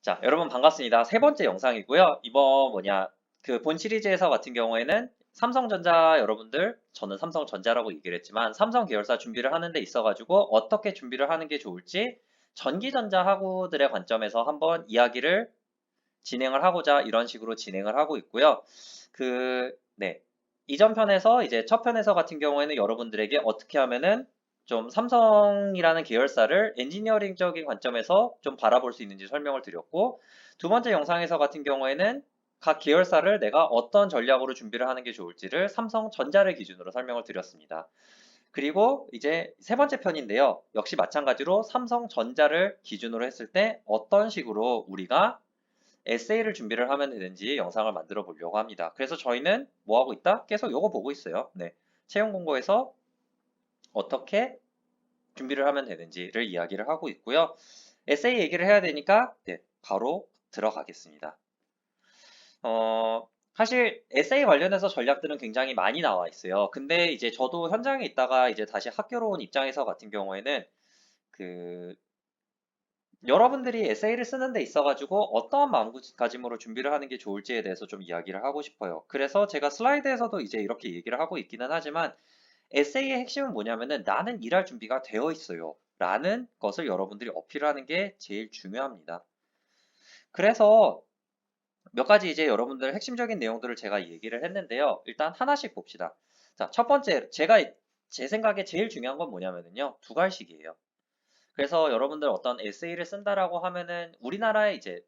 자, 여러분 반갑습니다. 세 번째 영상이고요. 이번 그 본 시리즈에서 같은 경우에는 삼성전자 여러분들, 저는 삼성전자라고 얘기를 했지만 삼성 계열사 준비를 하는 데 있어가지고 어떻게 준비를 하는 게 좋을지 전기전자 학우들의 관점에서 한번 이야기를 진행을 하고자 이런 식으로 진행을 하고 있고요. 네. 이전 편에서 이제 첫 편에서 같은 경우에는 여러분들에게 어떻게 하면은 좀 삼성이라는 계열사를 엔지니어링적인 관점에서 좀 바라볼 수 있는지 설명을 드렸고, 두 번째 영상에서 같은 경우에는 각 계열사를 내가 어떤 전략으로 준비를 하는 게 좋을지를 삼성전자를 기준으로 설명을 드렸습니다. 그리고 이제 세 번째 편인데요. 역시 마찬가지로 삼성전자를 기준으로 했을 때 어떤 식으로 우리가 에세이를 준비를 하면 되는지 영상을 만들어 보려고 합니다. 그래서 저희는 뭐 하고 있다? 계속 이거 보고 있어요. 네. 채용 공고에서 어떻게 준비를 하면 되는지를 이야기를 하고 있고요. 에세이 얘기를 해야 되니까 네, 바로 들어가겠습니다. 사실 에세이 관련해서 전략들은 굉장히 많이 나와 있어요. 근데 이제 저도 현장에 있다가 이제 다시 학교로 온 입장에서 같은 경우에는 그 여러분들이 에세이를 쓰는 데 있어가지고 어떠한 마음가짐으로 준비를 하는 게 좋을지에 대해서 좀 이야기를 하고 싶어요. 그래서 제가 슬라이드에서도 이제 이렇게 얘기를 하고 있기는 하지만 에세이의 핵심은 뭐냐면은 나는 일할 준비가 되어 있어요. 라는 것을 여러분들이 어필하는 게 제일 중요합니다. 그래서 몇 가지 이제 여러분들 핵심적인 내용들을 제가 얘기를 했는데요. 일단 하나씩 봅시다. 자, 첫 번째, 제 생각에 제일 중요한 건 뭐냐면요. 두 가지씩이에요. 그래서 여러분들 어떤 에세이를 쓴다라고 하면은 우리나라에 이제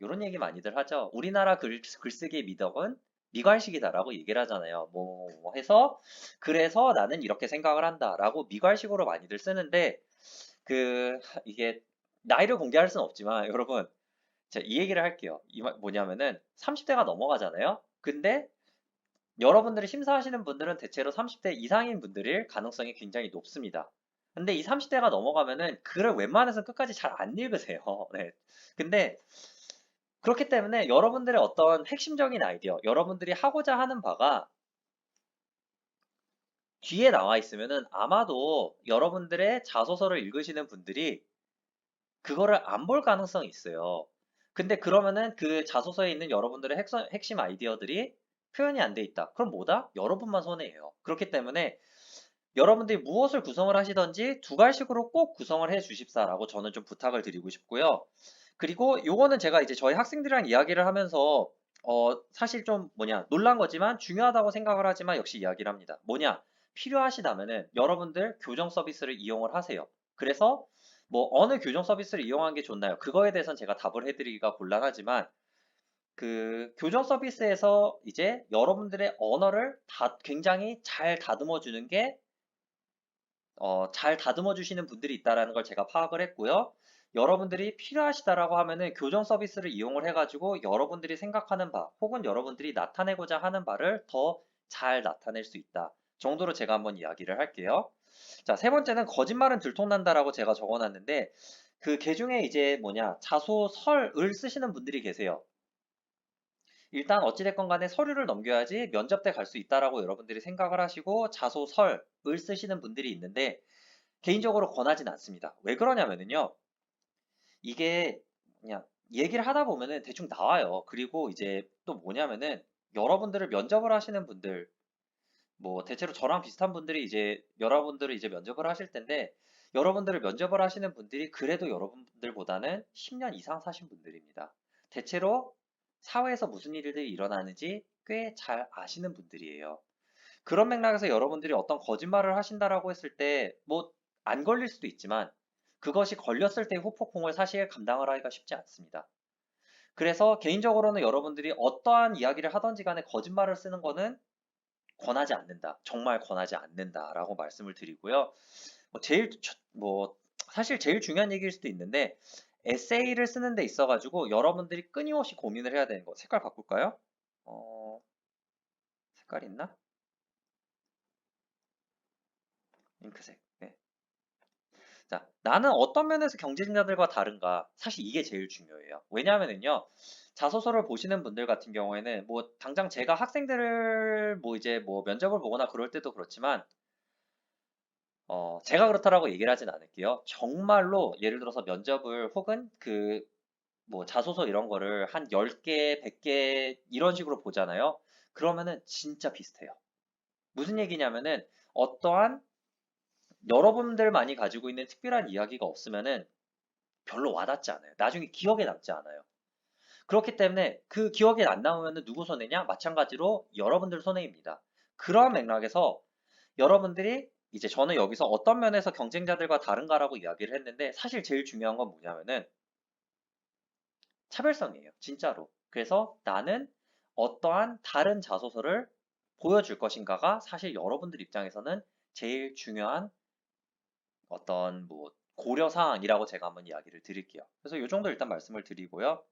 요런 얘기 많이들 하죠. 우리나라 글쓰기의 미덕은 미괄식이다라고 얘기를 하잖아요. 뭐 해서 그래서 나는 이렇게 생각을 한다라고 미괄식으로 많이들 쓰는데 이게 나이를 공개할 수는 없지만 여러분 제가 이 얘기를 할게요. 뭐냐면은 30대가 넘어가잖아요. 근데 여러분들이 심사하시는 분들은 대체로 30대 이상인 분들일 가능성이 굉장히 높습니다. 근데 이 30대가 넘어가면은 글을 웬만해서 끝까지 잘 안 읽으세요. 네. 근데 그렇기 때문에 여러분들의 어떤 핵심적인 아이디어, 여러분들이 하고자 하는 바가 뒤에 나와 있으면은 아마도 여러분들의 자소서를 읽으시는 분들이 그거를 안 볼 가능성이 있어요. 근데 그러면은 그 자소서에 있는 여러분들의 핵심 아이디어들이 표현이 안 돼 있다. 그럼 뭐다? 여러분만 손해예요. 그렇기 때문에 여러분들이 무엇을 구성을 하시든지 두 가지식으로 꼭 구성을 해 주십사라고 저는 좀 부탁을 드리고 싶고요. 그리고 요거는 제가 이제 저희 학생들이랑 이야기를 하면서 사실 좀 놀란 거지만 중요하다고 생각을 하지만 역시 이야기를 합니다. 필요하시다면은 여러분들 교정 서비스를 이용을 하세요. 그래서 뭐 어느 교정 서비스를 이용하는 게 좋나요? 그거에 대해서는 제가 답을 해드리기가 곤란하지만 그 교정 서비스에서 이제 여러분들의 언어를 굉장히 잘 다듬어 주는 게 잘 다듬어 주시는 분들이 있다라는 걸 제가 파악을 했고요. 여러분들이 필요하시다라고 하면은 교정 서비스를 이용을 해가지고 여러분들이 생각하는 바 혹은 여러분들이 나타내고자 하는 바를 더 잘 나타낼 수 있다 정도로 제가 한번 이야기를 할게요. 자, 세 번째는 거짓말은 들통난다라고 제가 적어놨는데 그 개중에 이제 자소서를 쓰시는 분들이 계세요. 일단 어찌됐건 간에 서류를 넘겨야지 면접 때 갈 수 있다라고 여러분들이 생각을 하시고 자소서를 쓰시는 분들이 있는데 개인적으로 권하진 않습니다. 왜 그러냐면은요. 이게 그냥 얘기를 하다 보면은 대충 나와요. 그리고 이제 또 뭐냐면은 여러분들을 면접을 하시는 분들, 뭐 대체로 저랑 비슷한 분들이 이제 여러분들을 이제 면접을 하실 텐데 여러분들을 면접을 하시는 분들이 그래도 여러분들보다는 10년 이상 사신 분들입니다. 대체로 사회에서 무슨 일들이 일어나는지 꽤 잘 아시는 분들이에요. 그런 맥락에서 여러분들이 어떤 거짓말을 하신다라고 했을 때, 뭐, 안 걸릴 수도 있지만, 그것이 걸렸을 때의 후폭풍을 사실 감당을 하기가 쉽지 않습니다. 그래서 개인적으로는 여러분들이 어떠한 이야기를 하던지 간에 거짓말을 쓰는 거는 권하지 않는다. 정말 권하지 않는다라고 말씀을 드리고요. 사실 제일 중요한 얘기일 수도 있는데, 에세이를 쓰는 데 있어가지고 여러분들이 끊임없이 고민을 해야 되는 거. 색깔 바꿀까요? 색깔 있나? 잉크색. 네. 자, 나는 어떤 면에서 경쟁자들과 다른가? 사실 이게 제일 중요해요. 왜냐하면은요, 자소서를 보시는 분들 같은 경우에는, 뭐, 당장 제가 학생들을 이제 면접을 보거나 그럴 때도 그렇지만, 제가 그렇다라고 얘기를 하진 않을게요. 정말로 예를 들어서 면접을 혹은 뭐 자소서 이런 거를 한 10개, 100개 이런 식으로 보잖아요. 그러면은 진짜 비슷해요. 무슨 얘기냐면은 어떠한 여러분들만이 가지고 있는 특별한 이야기가 없으면은 별로 와닿지 않아요. 나중에 기억에 남지 않아요. 그렇기 때문에 그 기억에 안 남으면 누구 손해냐? 마찬가지로 여러분들 손해입니다. 그런 맥락에서 여러분들이 이제 저는 여기서 어떤 면에서 경쟁자들과 다른가라고 이야기를 했는데 사실 제일 중요한 건 뭐냐면은 차별성이에요. 진짜로. 그래서 나는 어떠한 다른 자소서를 보여줄 것인가가 사실 여러분들 입장에서는 제일 중요한 어떤 뭐 고려 사항이라고 제가 한번 이야기를 드릴게요. 그래서 이 정도 일단 말씀을 드리고요.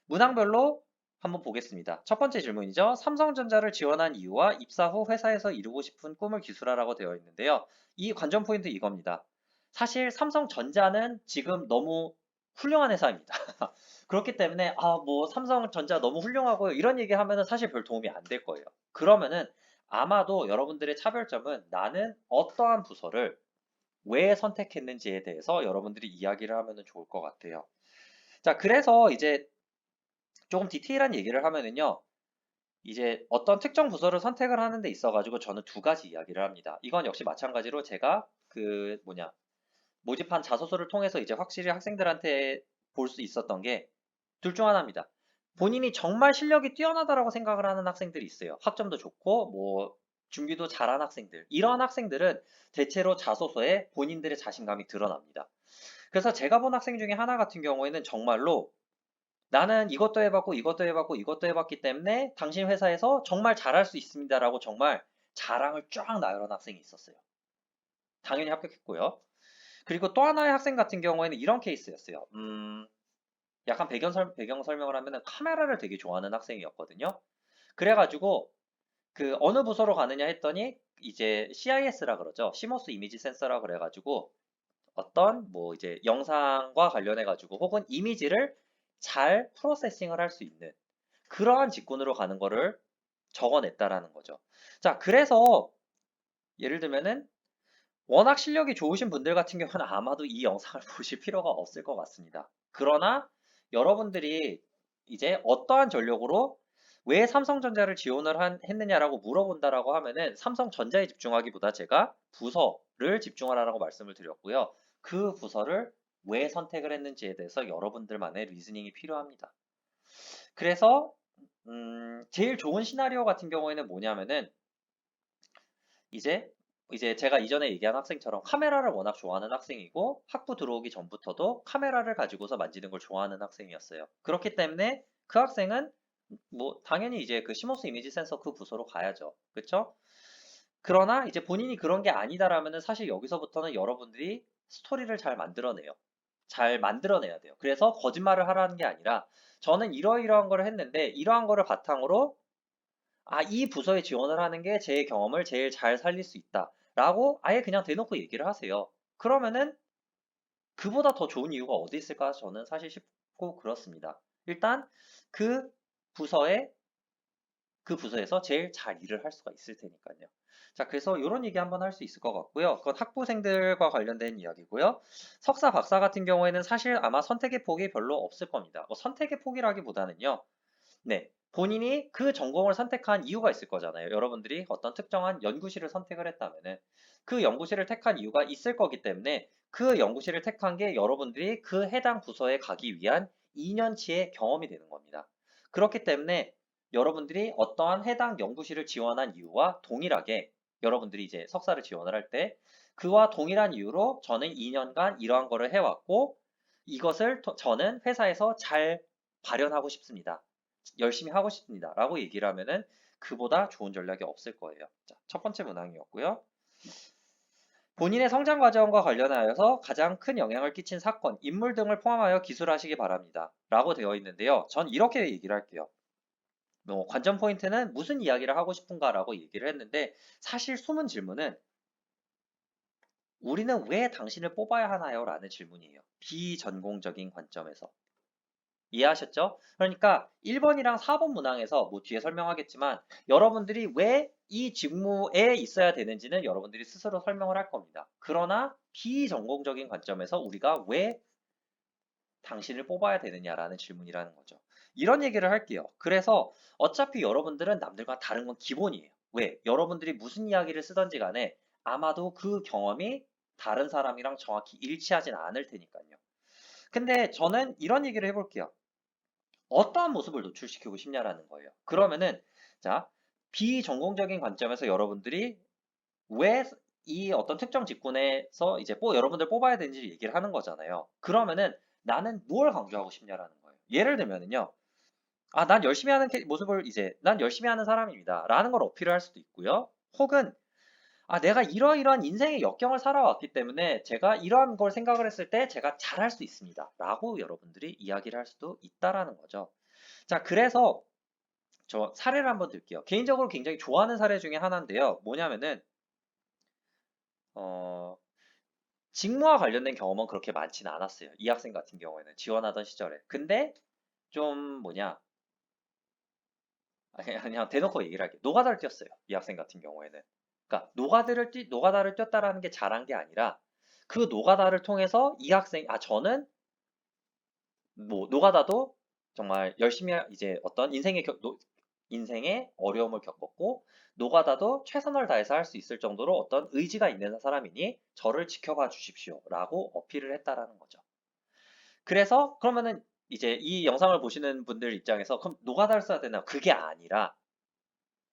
문항별로 한번 보겠습니다. 첫 번째 질문이죠. 삼성전자를 지원한 이유와 입사 후 회사에서 이루고 싶은 꿈을 기술하라고 되어 있는데요. 이 관전 포인트 이겁니다. 사실 삼성전자는 지금 너무 훌륭한 회사입니다. 그렇기 때문에 뭐 삼성전자 너무 훌륭하고요. 이런 얘기 하면은 사실 별 도움이 안 될 거예요. 그러면은 아마도 여러분들의 차별점은 나는 어떠한 부서를 왜 선택했는지에 대해서 여러분들이 이야기를 하면은 좋을 것 같아요. 자, 그래서 이제 조금 디테일한 얘기를 하면은요. 이제 어떤 특정 부서를 선택을 하는 데 있어 가지고 저는 두 가지 이야기를 합니다. 이건 역시 마찬가지로 제가 모집한 자소서를 통해서 이제 확실히 학생들한테 볼 수 있었던 게 둘 중 하나입니다. 본인이 정말 실력이 뛰어나다라고 생각을 하는 학생들이 있어요. 학점도 좋고 뭐 준비도 잘한 학생들. 이런 학생들은 대체로 자소서에 본인들의 자신감이 드러납니다. 그래서 제가 본 학생 중에 하나 같은 경우에는 정말로 나는 이것도 해봤고 이것도 해봤고 이것도 해봤기 때문에 당신 회사에서 정말 잘할 수 있습니다라고 정말 자랑을 쫙 나열한 학생이 있었어요. 당연히 합격했고요. 그리고 또 하나의 학생 같은 경우에는 이런 케이스였어요. 약간 배경 설명을 하면은 카메라를 되게 좋아하는 학생이었거든요. 그래가지고 그 어느 부서로 가느냐 했더니 이제 CIS라 그러죠. 시모스 이미지 센서라 그래가지고 어떤 뭐 이제 영상과 관련해가지고 혹은 이미지를 잘 프로세싱을 할 수 있는 그러한 직군으로 가는 거를 적어냈다라는 거죠. 자, 그래서 예를 들면은 워낙 실력이 좋으신 분들 같은 경우는 아마도 이 영상을 보실 필요가 없을 것 같습니다. 그러나 여러분들이 이제 어떠한 전력으로 왜 삼성전자를 했느냐라고 물어본다라고 하면은 삼성전자에 집중하기보다 제가 부서를 집중하라고 말씀을 드렸고요. 그 부서를 왜 선택을 했는지에 대해서 여러분들만의 리즈닝이 필요합니다. 그래서 제일 좋은 시나리오 같은 경우에는 뭐냐면은 이제 제가 이전에 얘기한 학생처럼 카메라를 워낙 좋아하는 학생이고 학부 들어오기 전부터도 카메라를 가지고서 만지는 걸 좋아하는 학생이었어요. 그렇기 때문에 그 학생은 뭐 당연히 이제 그 시모스 이미지 센서 그 부서로 가야죠. 그렇죠? 그러나 이제 본인이 그런 게 아니다라면은 사실 여기서부터는 여러분들이 스토리를 잘 만들어내요. 잘 만들어내야 돼요. 그래서 거짓말을 하라는 게 아니라 저는 이러이러한 걸 했는데 이러한 거를 바탕으로 이 부서에 지원을 하는 게 제 경험을 제일 잘 살릴 수 있다. 라고 아예 그냥 대놓고 얘기를 하세요. 그러면은 그보다 더 좋은 이유가 어디 있을까? 저는 사실 싶고 그렇습니다. 일단 그 부서에 그 부서에서 제일 잘 일을 할 수가 있을 테니까요. 자, 그래서 이런 얘기 한번 할 수 있을 것 같고요. 그건 학부생들과 관련된 이야기고요. 석사, 박사 같은 경우에는 사실 아마 선택의 폭이 별로 없을 겁니다. 뭐 선택의 폭이라기보다는요. 네. 본인이 그 전공을 선택한 이유가 있을 거잖아요. 여러분들이 어떤 특정한 연구실을 선택을 했다면은 그 연구실을 택한 이유가 있을 거기 때문에 그 연구실을 택한 게 여러분들이 그 해당 부서에 가기 위한 2년치의 경험이 되는 겁니다. 그렇기 때문에 여러분들이 어떠한 해당 연구실을 지원한 이유와 동일하게 여러분들이 이제 석사를 지원을 할 때 그와 동일한 이유로 저는 2년간 이러한 거를 해왔고 이것을 저는 회사에서 잘 발현하고 싶습니다. 열심히 하고 싶습니다. 라고 얘기를 하면은 그보다 좋은 전략이 없을 거예요. 자, 첫 번째 문항이었고요. 본인의 성장 과정과 관련하여서 가장 큰 영향을 끼친 사건, 인물 등을 포함하여 기술하시기 바랍니다. 라고 되어 있는데요. 전 이렇게 얘기를 할게요. 관전 포인트는 무슨 이야기를 하고 싶은가라고 얘기를 했는데 사실 숨은 질문은 우리는 왜 당신을 뽑아야 하나요? 라는 질문이에요. 비전공적인 관점에서. 이해하셨죠? 그러니까 1번이랑 4번 문항에서 뭐 뒤에 설명하겠지만 여러분들이 왜 이 직무에 있어야 되는지는 여러분들이 스스로 설명을 할 겁니다. 그러나 비전공적인 관점에서 우리가 왜 당신을 뽑아야 되느냐라는 질문이라는 거죠. 이런 얘기를 할게요. 그래서 어차피 여러분들은 남들과 다른 건 기본이에요. 왜? 여러분들이 무슨 이야기를 쓰든지 간에 아마도 그 경험이 다른 사람이랑 정확히 일치하진 않을 테니까요. 근데 저는 이런 얘기를 해볼게요. 어떠한 모습을 노출시키고 싶냐라는 거예요. 그러면은, 자, 비전공적인 관점에서 여러분들이 왜 이 어떤 특정 직군에서 이제 여러분들 뽑아야 되는지 얘기를 하는 거잖아요. 그러면은 나는 뭘 강조하고 싶냐라는 거예요. 예를 들면은요. 아, 난 열심히 하는 모습을 이제 난 열심히 하는 사람입니다. 라는 걸 어필을 할 수도 있고요. 혹은 아, 내가 이러이러한 인생의 역경을 살아왔기 때문에 제가 이러한 걸 생각을 했을 때 제가 잘할 수 있습니다. 라고 여러분들이 이야기를 할 수도 있다라는 거죠. 자, 그래서 저 사례를 한번 들게요. 개인적으로 굉장히 좋아하는 사례 중에 하나인데요. 뭐냐면은 어, 직무와 관련된 경험은 그렇게 많지는 않았어요. 이 학생 같은 경우에는 지원하던 시절에. 근데 좀 뭐냐, 그냥 대놓고 얘기를 할게요. 노가다를 뛰었어요. 이 학생 같은 경우에는. 그러니까 노가다를 뛰었다라는 게 잘한 게 아니라 그 노가다를 통해서 이 학생, 아 저는 뭐 노가다도 정말 열심히 이제 어떤 인생의 어려움을 겪었고 노가다도 최선을 다해서 할 수 있을 정도로 어떤 의지가 있는 사람이니 저를 지켜봐 주십시오라고 어필을 했다라는 거죠. 그래서 그러면은 이제 이 영상을 보시는 분들 입장에서 그럼 노가다를 써야 되나? 그게 아니라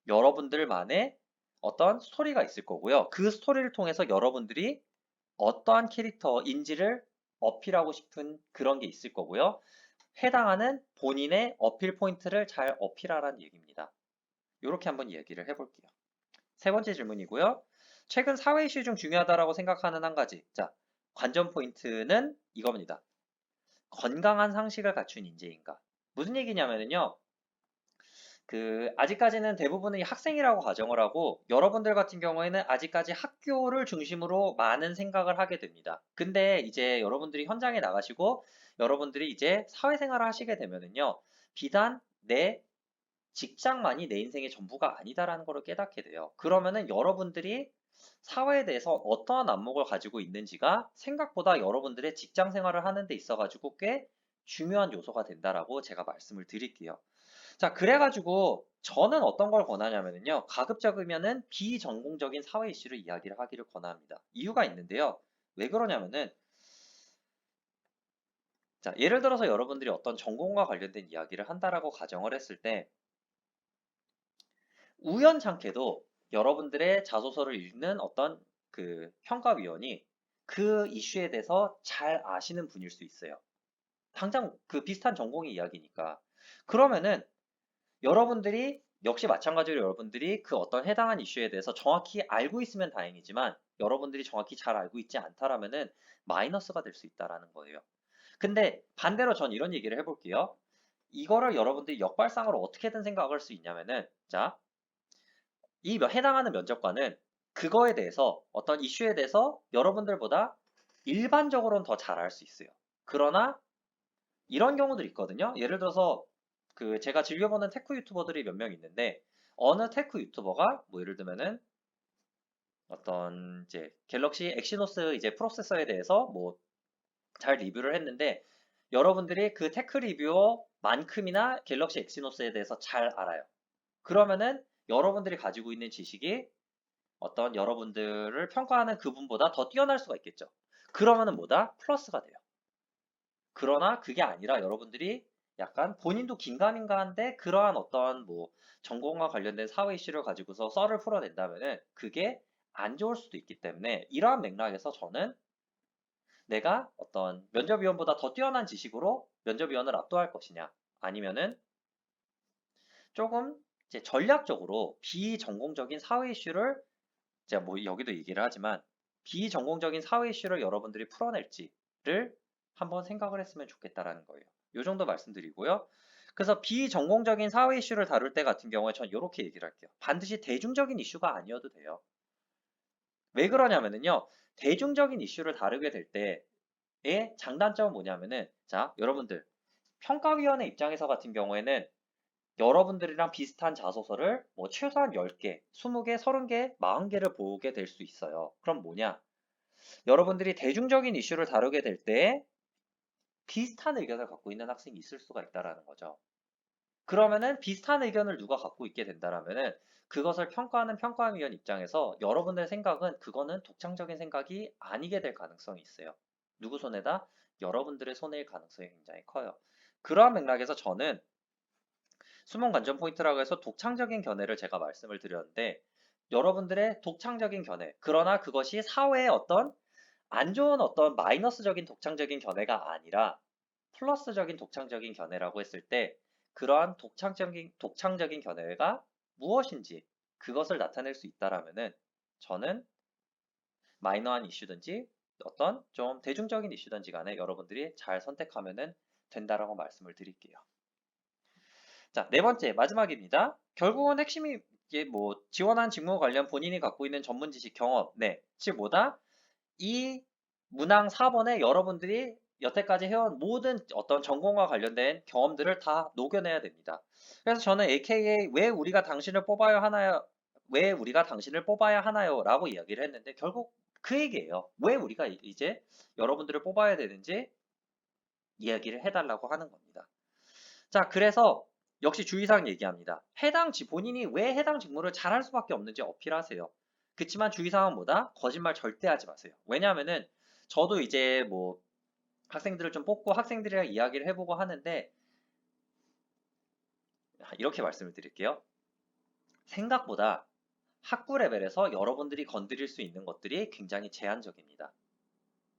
여러분들만의 어떤 스토리가 있을 거고요. 그 스토리를 통해서 여러분들이 어떠한 캐릭터인지를 어필하고 싶은 그런 게 있을 거고요. 해당하는 본인의 어필 포인트를 잘 어필하라는 얘기입니다. 이렇게 한번 얘기를 해볼게요. 세 번째 질문이고요. 최근 사회 이슈 중 중요하다라고 생각하는 한 가지. 자, 관전 포인트는 이겁니다. 건강한 상식을 갖춘 인재인가? 무슨 얘기냐면요. 아직까지는 대부분의 학생이라고 가정을 하고 여러분들 같은 경우에는 아직까지 학교를 중심으로 많은 생각을 하게 됩니다. 근데 이제 여러분들이 현장에 나가시고 여러분들이 이제 사회생활을 하시게 되면은요. 비단 내 직장만이 내 인생의 전부가 아니다라는 걸 깨닫게 돼요. 그러면은 여러분들이 사회에 대해서 어떠한 안목을 가지고 있는지가 생각보다 여러분들의 직장 생활을 하는 데 있어 가지고 꽤 중요한 요소가 된다라고 제가 말씀을 드릴게요. 자, 그래가지고 저는 어떤 걸 권하냐면요. 가급적이면은 비전공적인 사회 이슈를 이야기를 하기를 권합니다. 이유가 있는데요. 왜 그러냐면은 자, 예를 들어서 여러분들이 어떤 전공과 관련된 이야기를 한다라고 가정을 했을 때 우연찮게도 여러분들의 자소서를 읽는 어떤 평가위원이 그 이슈에 대해서 잘 아시는 분일 수 있어요. 당장 그 비슷한 전공의 이야기니까. 그러면은 여러분들이 역시 마찬가지로 여러분들이 그 어떤 해당한 이슈에 대해서 정확히 알고 있으면 다행이지만 여러분들이 정확히 잘 알고 있지 않다라면은 마이너스가 될 수 있다라는 거예요. 근데 반대로 전 이런 얘기를 해볼게요. 이거를 여러분들이 역발상으로 어떻게든 생각할 수 있냐면은 자, 해당하는 면접관은 그거에 대해서 어떤 이슈에 대해서 여러분들보다 일반적으로는 더 잘 알 수 있어요. 그러나 이런 경우도 있거든요. 예를 들어서 제가 즐겨보는 테크 유튜버들이 몇 명 있는데 어느 테크 유튜버가 뭐 예를 들면은 어떤 이제 갤럭시 엑시노스 이제 프로세서에 대해서 뭐 잘 리뷰를 했는데 여러분들이 그 테크 리뷰어만큼이나 갤럭시 엑시노스에 대해서 잘 알아요. 그러면은 여러분들이 가지고 있는 지식이 어떤 여러분들을 평가하는 그분보다 더 뛰어날 수가 있겠죠. 그러면은 뭐다? 플러스가 돼요. 그러나 그게 아니라 여러분들이 약간 본인도 긴가민가한데 그러한 어떤 뭐 전공과 관련된 사회 이슈를 가지고서 썰을 풀어낸다면은 그게 안 좋을 수도 있기 때문에 이러한 맥락에서 저는 내가 어떤 면접위원보다 더 뛰어난 지식으로 면접위원을 압도할 것이냐 아니면은 조금 이제 전략적으로 비전공적인 사회 이슈를 제가 뭐 여기도 얘기를 하지만 비전공적인 사회 이슈를 여러분들이 풀어낼지를 한번 생각을 했으면 좋겠다라는 거예요. 요 정도 말씀드리고요. 그래서 비전공적인 사회 이슈를 다룰 때 같은 경우에 전 이렇게 얘기를 할게요. 반드시 대중적인 이슈가 아니어도 돼요. 왜 그러냐면요. 대중적인 이슈를 다루게 될 때의 장단점은 뭐냐면은 자, 여러분들 평가위원회 입장에서 같은 경우에는 여러분들이랑 비슷한 자소서를 뭐 최소한 10개, 20개, 30개, 40개를 보게 될 수 있어요. 그럼 뭐냐? 여러분들이 대중적인 이슈를 다루게 될 때 비슷한 의견을 갖고 있는 학생이 있을 수가 있다라는 거죠. 그러면은 비슷한 의견을 누가 갖고 있게 된다라면은 그것을 평가하는 평가위원 입장에서 여러분의 생각은 그거는 독창적인 생각이 아니게 될 가능성이 있어요. 누구 손에다? 여러분들의 손해일 가능성이 굉장히 커요. 그러한 맥락에서 저는 수능 관전 포인트라고 해서 독창적인 견해를 제가 말씀을 드렸는데 여러분들의 독창적인 견해, 그러나 그것이 사회의 어떤 안 좋은 어떤 마이너스적인 독창적인 견해가 아니라 플러스적인 독창적인 견해라고 했을 때 그러한 독창적인 견해가 무엇인지 그것을 나타낼 수 있다라면은 저는 마이너한 이슈든지 어떤 좀 대중적인 이슈든지 간에 여러분들이 잘 선택하면은 된다라고 말씀을 드릴게요. 자, 네 번째 마지막입니다. 결국은 핵심이 이게 뭐 지원한 직무 관련 본인이 갖고 있는 전문 지식 경험, 네, 즉 뭐다? 이 문항 4번에 여러분들이 여태까지 해온 모든 어떤 전공과 관련된 경험들을 다 녹여내야 됩니다. 그래서 저는 AKA 왜 우리가 당신을 뽑아야 하나요? 왜 우리가 당신을 뽑아야 하나요? 라고 이야기를 했는데 결국 그 얘기예요. 왜 우리가 이제 여러분들을 뽑아야 되는지 이야기를 해달라고 하는 겁니다. 자, 그래서 역시 주의사항 얘기합니다. 본인이 왜 해당 직무를 잘할 수밖에 없는지 어필하세요. 그치만 주의사항은 뭐다? 거짓말 절대 하지 마세요. 왜냐하면은 저도 이제 뭐 학생들을 좀 뽑고 학생들이랑 이야기를 해보고 하는데 이렇게 말씀을 드릴게요. 생각보다 학부 레벨에서 여러분들이 건드릴 수 있는 것들이 굉장히 제한적입니다.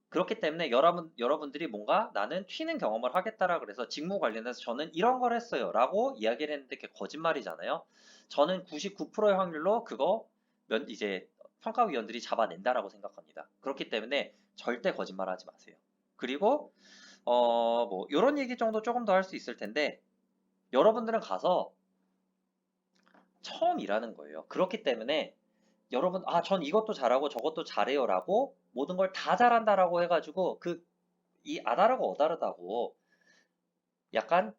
그렇기 때문에 여러분들이 뭔가 나는 튀는 경험을 하겠다라 그래서 직무 관련해서 저는 이런 걸 했어요 라고 이야기를 했는데 그게 거짓말이잖아요. 저는 99%의 확률로 그거 이제 평가위원들이 잡아낸다라고 생각합니다. 그렇기 때문에 절대 거짓말 하지 마세요. 그리고 뭐 이런 얘기 정도 조금 더 할 수 있을 텐데 여러분들은 가서 처음 일하는 거예요. 그렇기 때문에 여러분, 전 이것도 잘하고 저것도 잘해요라고 모든 걸 다 잘한다라고 해가지고 이 아다르고 어다르다고 약간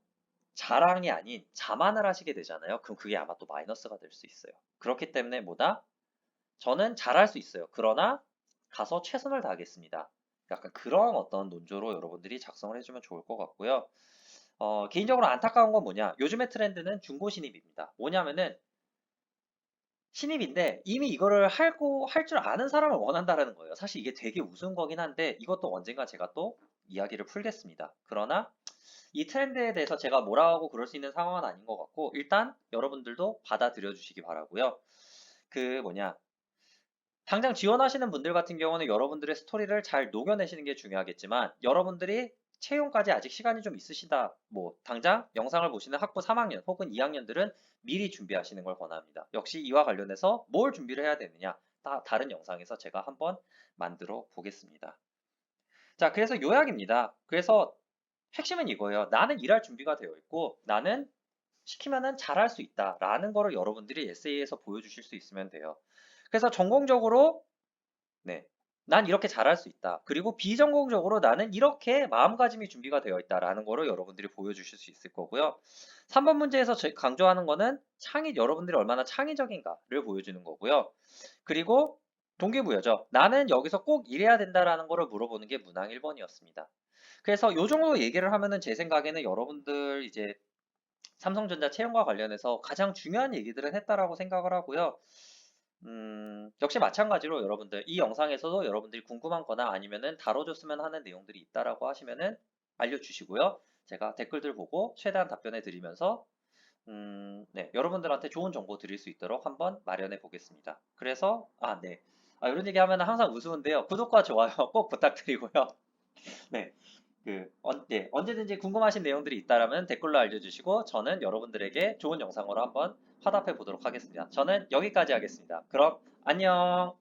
자랑이 아닌 자만을 하시게 되잖아요. 그럼 그게 아마 또 마이너스가 될 수 있어요. 그렇기 때문에 뭐다? 저는 잘할 수 있어요. 그러나 가서 최선을 다하겠습니다. 약간 그런 어떤 논조로 여러분들이 작성을 해주면 좋을 것 같고요. 개인적으로 안타까운 건 뭐냐? 요즘의 트렌드는 중고 신입입니다. 뭐냐면은 신입인데 이미 이거를 할 줄 아는 사람을 원한다라는 거예요. 사실 이게 되게 우스운 거긴 한데 이것도 언젠가 제가 또 이야기를 풀겠습니다. 그러나 이 트렌드에 대해서 제가 뭐라고 그럴 수 있는 상황은 아닌 것 같고 일단 여러분들도 받아들여 주시기 바라고요. 그 뭐냐 당장 지원하시는 분들 같은 경우는 여러분들의 스토리를 잘 녹여내시는 게 중요하겠지만 여러분들이 채용까지 아직 시간이 좀 있으시다. 뭐 당장 영상을 보시는 학부 3학년 혹은 2학년들은 미리 준비하시는 걸 권합니다. 역시 이와 관련해서 뭘 준비를 해야 되느냐 다른 영상에서 제가 한번 만들어 보겠습니다. 자, 그래서 요약입니다. 그래서 핵심은 이거예요. 나는 일할 준비가 되어 있고 나는 시키면은 잘할 수 있다라는 거를 여러분들이 에세이에서 보여주실 수 있으면 돼요. 그래서 전공적으로 네. 난 이렇게 잘할 수 있다. 그리고 비전공적으로 나는 이렇게 마음가짐이 준비가 되어 있다라는 거를 여러분들이 보여주실 수 있을 거고요. 3번 문제에서 강조하는 거는 여러분들이 얼마나 창의적인가를 보여주는 거고요. 그리고 동기부여죠. 나는 여기서 꼭 이래야 된다라는 거를 물어보는 게 문항 1번이었습니다. 그래서 요 정도 얘기를 하면은 제 생각에는 여러분들 이제 삼성전자 채용과 관련해서 가장 중요한 얘기들은 했다라고 생각을 하고요. 역시 마찬가지로 여러분들 이 영상에서도 여러분들이 궁금한 거나 아니면은 다뤄줬으면 하는 내용들이 있다라고 하시면은 알려주시고요. 제가 댓글들 보고 최대한 답변해 드리면서 네, 여러분들한테 좋은 정보 드릴 수 있도록 한번 마련해 보겠습니다. 그래서 네. 이런 얘기 하면 항상 우스운데요. 구독과 좋아요 꼭 부탁드리고요. 네. 네, 언제든지 궁금하신 내용들이 있다라면 댓글로 알려주시고 저는 여러분들에게 좋은 영상으로 한번 화답해 보도록 하겠습니다. 저는 여기까지 하겠습니다. 그럼 안녕!